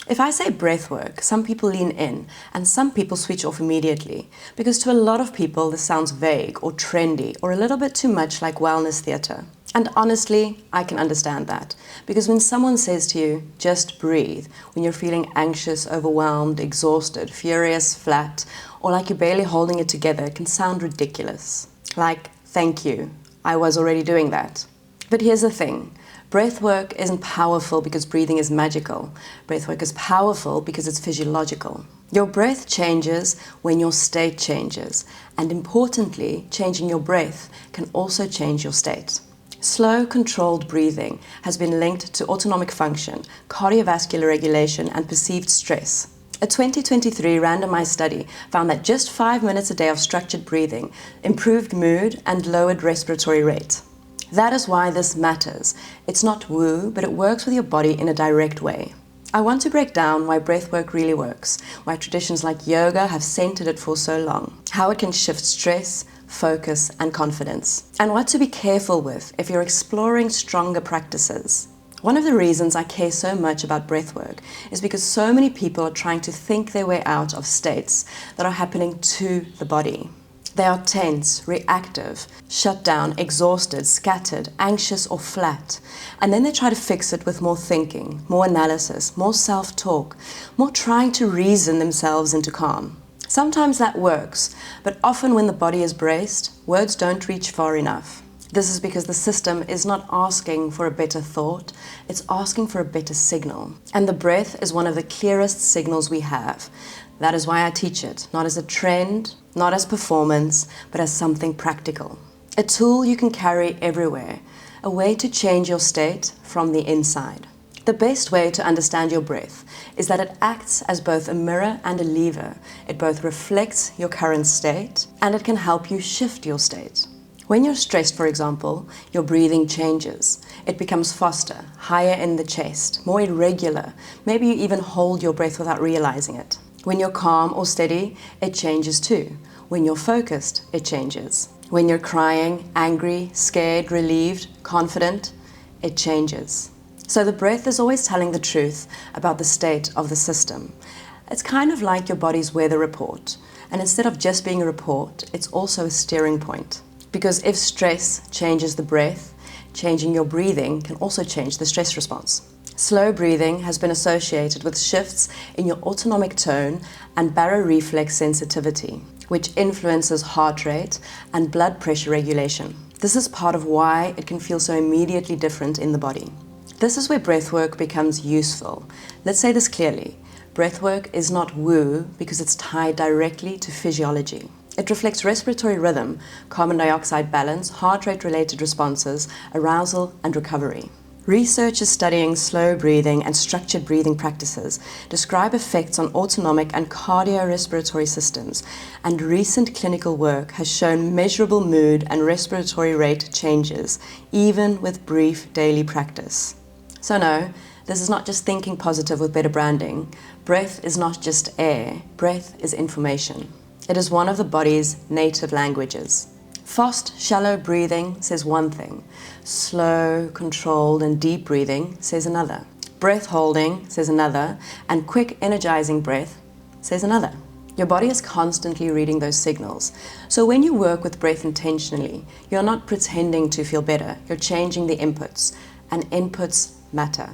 If I say breath work, some people lean in and some people switch off immediately, because to a lot of people this sounds vague or trendy or a little bit too much like wellness theatre. And honestly, I can understand that, because when someone says to you, just breathe, when you're feeling anxious, overwhelmed, exhausted, furious, flat, or like you're barely holding it together, it can sound ridiculous. Like, thank you, I was already doing that. But here's the thing. Breathwork isn't powerful because breathing is magical. Breathwork is powerful because it's physiological. Your breath changes when your state changes. And importantly, changing your breath can also change your state. Slow, controlled breathing has been linked to autonomic function, cardiovascular regulation, and perceived stress. A 2023 randomized study found that just 5 minutes a day of structured breathing improved mood and lowered respiratory rate. That is why this matters. It's not woo, but it works with your body in a direct way. I want to break down why breathwork really works, why traditions like yoga have centered it for so long, how it can shift stress, focus, and confidence, and what to be careful with if you're exploring stronger practices. One of the reasons I care so much about breathwork is because so many people are trying to think their way out of states that are happening to the body. They are tense, reactive, shut down, exhausted, scattered, anxious, or flat. And then they try to fix it with more thinking, more analysis, more self-talk, more trying to reason themselves into calm. Sometimes that works, but often when the body is braced, words don't reach far enough. This is because the system is not asking for a better thought, it's asking for a better signal. And the breath is one of the clearest signals we have. That is why I teach it, not as a trend, not as performance, but as something practical. A tool you can carry everywhere, a way to change your state from the inside. The best way to understand your breath is that it acts as both a mirror and a lever. It both reflects your current state and it can help you shift your state. When you're stressed, for example, your breathing changes. It becomes faster, higher in the chest, more irregular. Maybe you even hold your breath without realizing it. When you're calm or steady, it changes too. When you're focused, it changes. When you're crying, angry, scared, relieved, confident, it changes. So the breath is always telling the truth about the state of the system. It's kind of like your body's weather report. And instead of just being a report, it's also a steering point. Because if stress changes the breath, changing your breathing can also change the stress response. Slow breathing has been associated with shifts in your autonomic tone and baroreflex sensitivity, which influences heart rate and blood pressure regulation. This is part of why it can feel so immediately different in the body. This is where breathwork becomes useful. Let's say this clearly. Breathwork is not woo because it's tied directly to physiology. It reflects respiratory rhythm, carbon dioxide balance, heart rate-related responses, arousal, and recovery. Researchers studying slow breathing and structured breathing practices describe effects on autonomic and cardiorespiratory systems, and recent clinical work has shown measurable mood and respiratory rate changes, even with brief daily practice. So no, this is not just thinking positive with better branding. Breath is not just air. Breath is information. It is one of the body's native languages. Fast, shallow breathing says one thing. Slow, controlled, and deep breathing says another. Breath holding says another, and quick, energizing breath says another. Your body is constantly reading those signals. So when you work with breath intentionally, you're not pretending to feel better. You're changing the inputs, and inputs matter.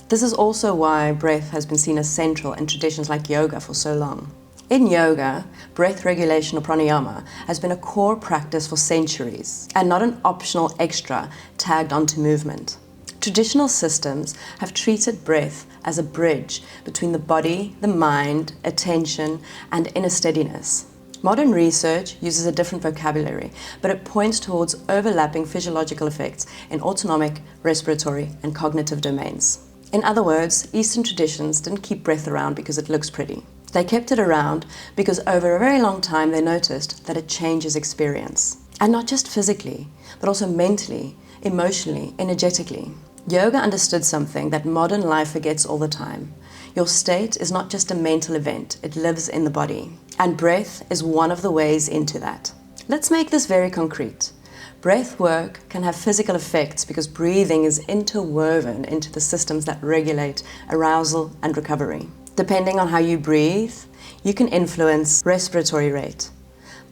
This is also why breath has been seen as central in traditions like yoga for so long. In yoga, breath regulation or pranayama has been a core practice for centuries and not an optional extra tagged onto movement. Traditional systems have treated breath as a bridge between the body, the mind, attention, and inner steadiness. Modern research uses a different vocabulary, but it points towards overlapping physiological effects in autonomic, respiratory, and cognitive domains. In other words, Eastern traditions didn't keep breath around because it looks pretty. They kept it around because over a very long time they noticed that it changes experience. And not just physically, but also mentally, emotionally, energetically. Yoga understood something that modern life forgets all the time. Your state is not just a mental event, it lives in the body. And breath is one of the ways into that. Let's make this very concrete. Breath work can have physical effects because breathing is interwoven into the systems that regulate arousal and recovery. Depending on how you breathe, you can influence respiratory rate,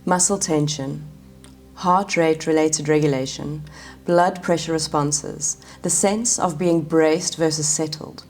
muscle tension, heart rate related regulation, blood pressure responses, the sense of being braced versus settled,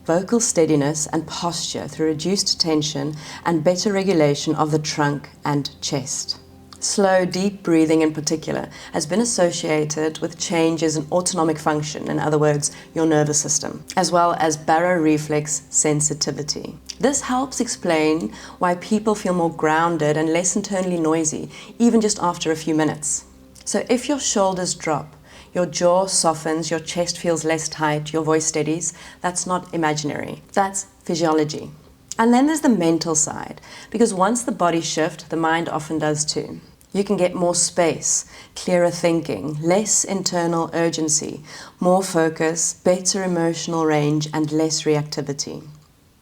vocal steadiness and posture through reduced tension and better regulation of the trunk and chest. Slow, deep breathing in particular has been associated with changes in autonomic function, in other words, your nervous system, as well as baroreflex sensitivity. This helps explain why people feel more grounded and less internally noisy, even just after a few minutes. So if your shoulders drop, your jaw softens, your chest feels less tight, your voice steadies, that's not imaginary, that's physiology. And then there's the mental side, because once the body shifts, the mind often does too. You can get more space, clearer thinking, less internal urgency, more focus, better emotional range, and less reactivity.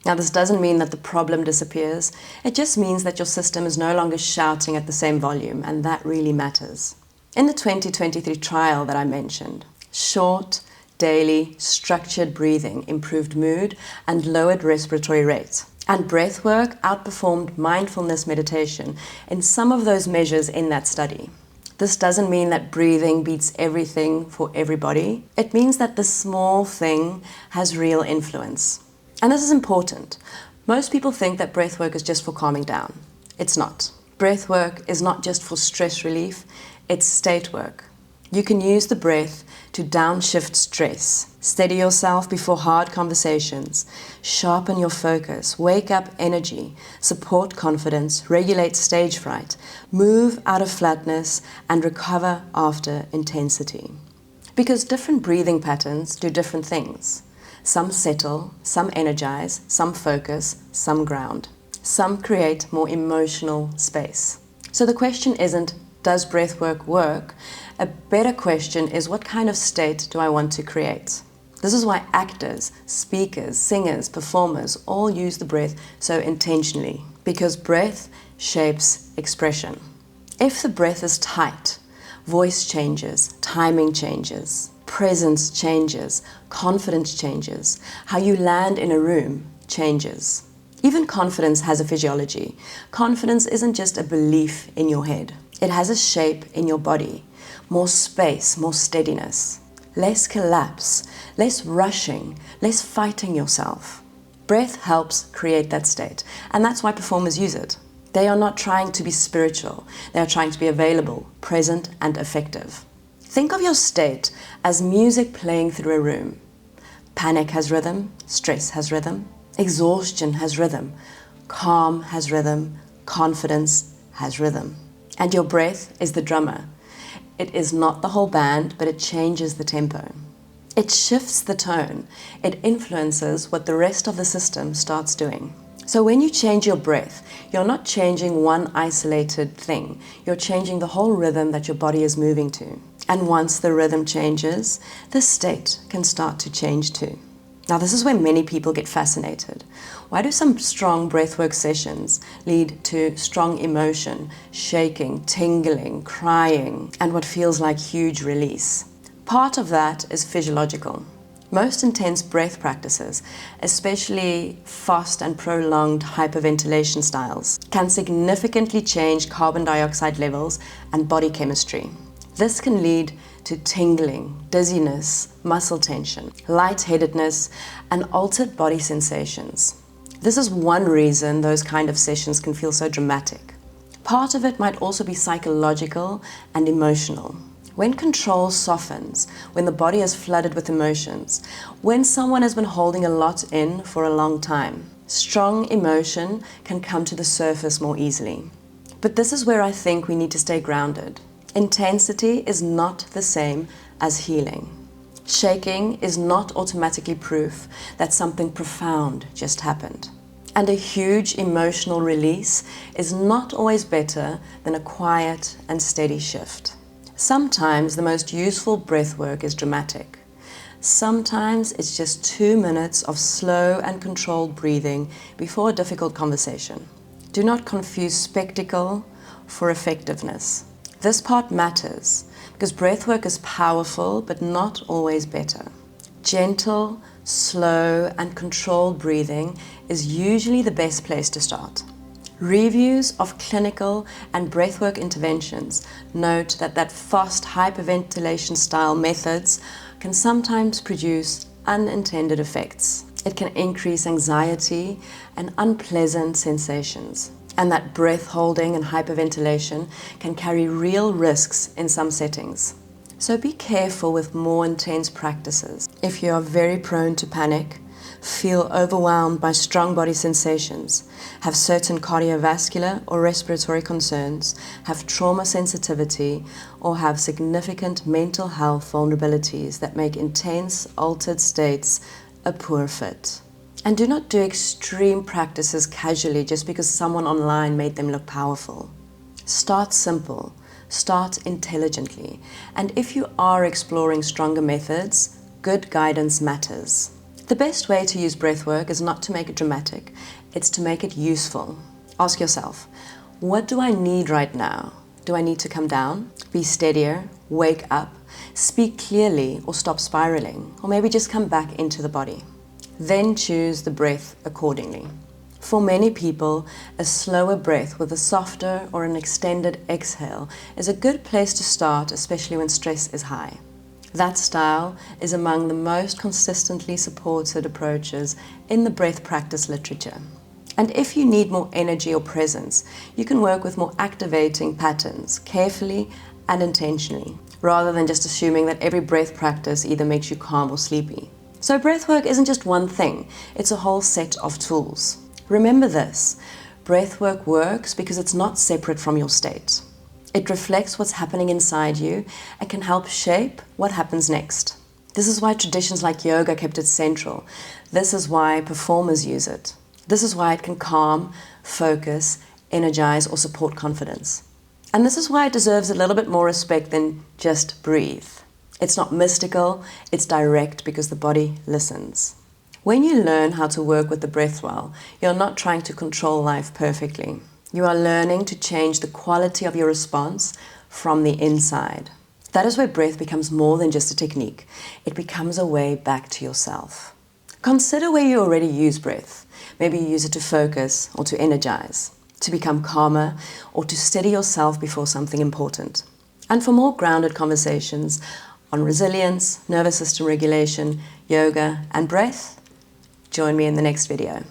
Now, this doesn't mean that the problem disappears. It just means that your system is no longer shouting at the same volume, and that really matters. In the 2023 trial that I mentioned, short, daily, structured breathing improved mood and lowered respiratory rate. And breathwork outperformed mindfulness meditation in some of those measures in that study. This doesn't mean that breathing beats everything for everybody. It means that the small thing has real influence. And this is important. Most people think that breathwork is just for calming down. It's not. Breathwork is not just for stress relief, it's state work. You can use the breath to downshift stress, steady yourself before hard conversations, sharpen your focus, wake up energy, support confidence, regulate stage fright, move out of flatness, and recover after intensity. Because different breathing patterns do different things. Some settle, some energize, some focus, some ground. Some create more emotional space. So the question isn't, does breathwork work? A better question is, what kind of state do I want to create? This is why actors, speakers, singers, performers all use the breath so intentionally, because breath shapes expression. If the breath is tight, voice changes, timing changes, presence changes, confidence changes, how you land in a room changes. Even confidence has a physiology. Confidence isn't just a belief in your head. It has a shape in your body. More space, more steadiness. Less collapse, less rushing, less fighting yourself. Breath helps create that state, and that's why performers use it. They are not trying to be spiritual. They are trying to be available, present, and effective. Think of your state as music playing through a room. Panic has rhythm, stress has rhythm, exhaustion has rhythm, calm has rhythm, confidence has rhythm. And your breath is the drummer. It is not the whole band, but it changes the tempo. It shifts the tone. It influences what the rest of the system starts doing. So when you change your breath, you're not changing one isolated thing. You're changing the whole rhythm that your body is moving to. And once the rhythm changes, the state can start to change too. Now, this is where many people get fascinated. Why do some strong breathwork sessions lead to strong emotion, shaking, tingling, crying, and what feels like huge release? Part of that is physiological. Most intense breath practices, especially fast and prolonged hyperventilation styles, can significantly change carbon dioxide levels and body chemistry. This can lead to tingling, dizziness, muscle tension, lightheadedness, and altered body sensations. This is one reason those kind of sessions can feel so dramatic. Part of it might also be psychological and emotional. When control softens, when the body is flooded with emotions, when someone has been holding a lot in for a long time, strong emotion can come to the surface more easily. But this is where I think we need to stay grounded. Intensity is not the same as healing. Shaking is not automatically proof that something profound just happened. And a huge emotional release is not always better than a quiet and steady shift. Sometimes the most useful breath work is dramatic. Sometimes it's just 2 minutes of slow and controlled breathing before a difficult conversation. Do not confuse spectacle for effectiveness. This part matters Because breathwork is powerful, but not always better. Gentle, slow, and controlled breathing is usually the best place to start. Reviews of clinical and breathwork interventions note that fast hyperventilation style methods can sometimes produce unintended effects. It can increase anxiety and unpleasant sensations, and that breath holding and hyperventilation can carry real risks in some settings. So be careful with more intense practices. If you are very prone to panic, feel overwhelmed by strong body sensations, have certain cardiovascular or respiratory concerns, have trauma sensitivity, or have significant mental health vulnerabilities that make intense, altered states a poor fit. And do not do extreme practices casually just because someone online made them look powerful. Start simple, start intelligently, and if you are exploring stronger methods, good guidance matters. The best way to use breathwork is not to make it dramatic, it's to make it useful. Ask yourself, what do I need right now? Do I need to come down, be steadier, wake up, speak clearly, or stop spiraling, or maybe just come back into the body? Then choose the breath accordingly. For many people, a slower breath with a softer or an extended exhale is a good place to start, especially when stress is high. That style is among the most consistently supported approaches in the breath practice literature. And if you need more energy or presence, you can work with more activating patterns carefully and intentionally, rather than just assuming that every breath practice either makes you calm or sleepy. So breathwork isn't just one thing, it's a whole set of tools. Remember this, breathwork works because it's not separate from your state. It reflects what's happening inside you and can help shape what happens next. This is why traditions like yoga kept it central. This is why performers use it. This is why it can calm, focus, energize, or support confidence. And this is why it deserves a little bit more respect than just breathe. It's not mystical, it's direct because the body listens. When you learn how to work with the breath well, you're not trying to control life perfectly. You are learning to change the quality of your response from the inside. That is where breath becomes more than just a technique. It becomes a way back to yourself. Consider where you already use breath. Maybe you use it to focus or to energize, to become calmer, or to steady yourself before something important. And for more grounded conversations on resilience, nervous system regulation, yoga, and breath, join me in the next video.